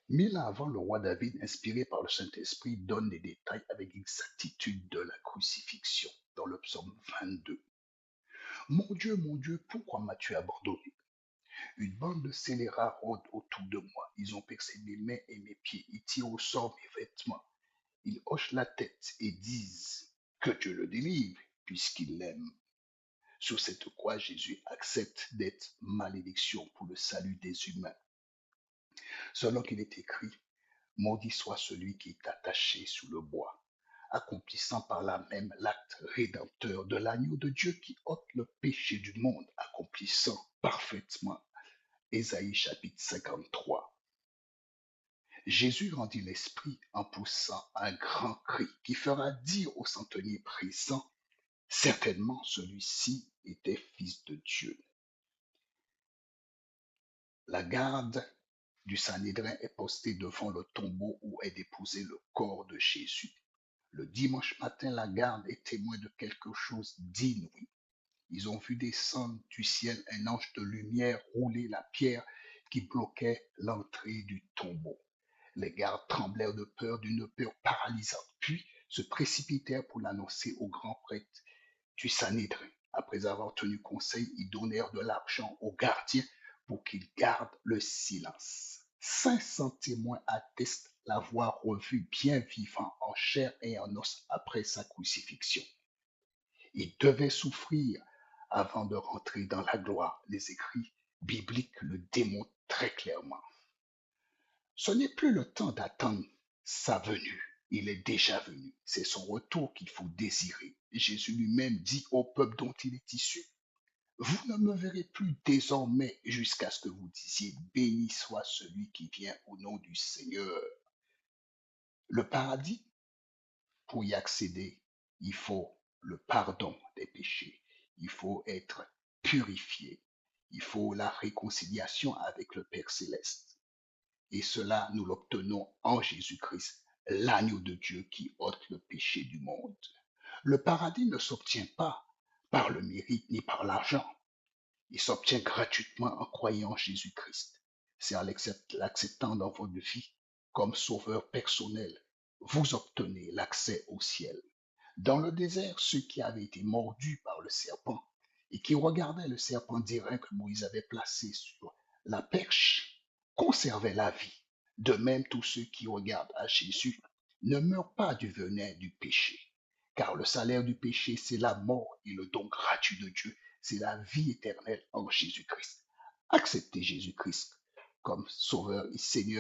1000 ans avant, le roi David, inspiré par le Saint-Esprit, donne les détails avec exactitude de la crucifixion dans le psaume 22. Mon Dieu, pourquoi m'as-tu abandonné? Une bande de scélérats rôde autour de moi. Ils ont percé mes mains et mes pieds. Ils tirent au sort mes vêtements. Ils hochent la tête et disent que Dieu le délivre, puisqu'il l'aime. Sur cette croix, Jésus accepte d'être malédiction pour le salut des humains. Selon qu'il est écrit, maudit soit celui qui est attaché sous le bois, accomplissant par là même l'acte rédempteur de l'agneau de Dieu qui ôte le péché du monde, accomplissant parfaitement Ésaïe chapitre 53. Jésus rendit l'esprit en poussant un grand cri qui fera dire au centenier présent, certainement celui-ci était fils de Dieu. La garde du Sanhédrin est postée devant le tombeau où est déposé le corps de Jésus. Le dimanche matin, la garde est témoin de quelque chose d'inouï. Ils ont vu descendre du ciel un ange de lumière rouler la pierre qui bloquait l'entrée du tombeau. Les gardes tremblèrent de peur d'une peur paralysante, puis se précipitèrent pour l'annoncer au grand prêtre du Sanhédrin. Après avoir tenu conseil, ils donnèrent de l'argent aux gardiens pour qu'ils gardent le silence. 500 témoins attestent l'avoir revu bien vivant en chair et en os après sa crucifixion. Il devait souffrir avant de rentrer dans la gloire. Les écrits bibliques le démontrent très clairement. Ce n'est plus le temps d'attendre sa venue. Il est déjà venu. C'est son retour qu'il faut désirer. Jésus lui-même dit au peuple dont il est issu, vous ne me verrez plus désormais jusqu'à ce que vous disiez, béni soit celui qui vient au nom du Seigneur. Le paradis, pour y accéder, il faut le pardon des péchés. Il faut être purifié. Il faut la réconciliation avec le Père céleste. Et cela, nous l'obtenons en Jésus-Christ, l'agneau de Dieu qui ôte le péché du monde. Le paradis ne s'obtient pas par le mérite ni par l'argent. Il s'obtient gratuitement en croyant en Jésus-Christ. C'est en l'acceptant dans votre vie comme sauveur personnel. Vous obtenez l'accès au ciel. Dans le désert, ceux qui avaient été mordus par le serpent et qui regardaient le serpent d'airain que Moïse avait placé sur la perche conservaient la vie. De même, tous ceux qui regardent à Jésus ne meurent pas du venin du péché. Car le salaire du péché, c'est la mort et le don gratuit de Dieu, c'est la vie éternelle en Jésus-Christ. Acceptez Jésus-Christ comme Sauveur et Seigneur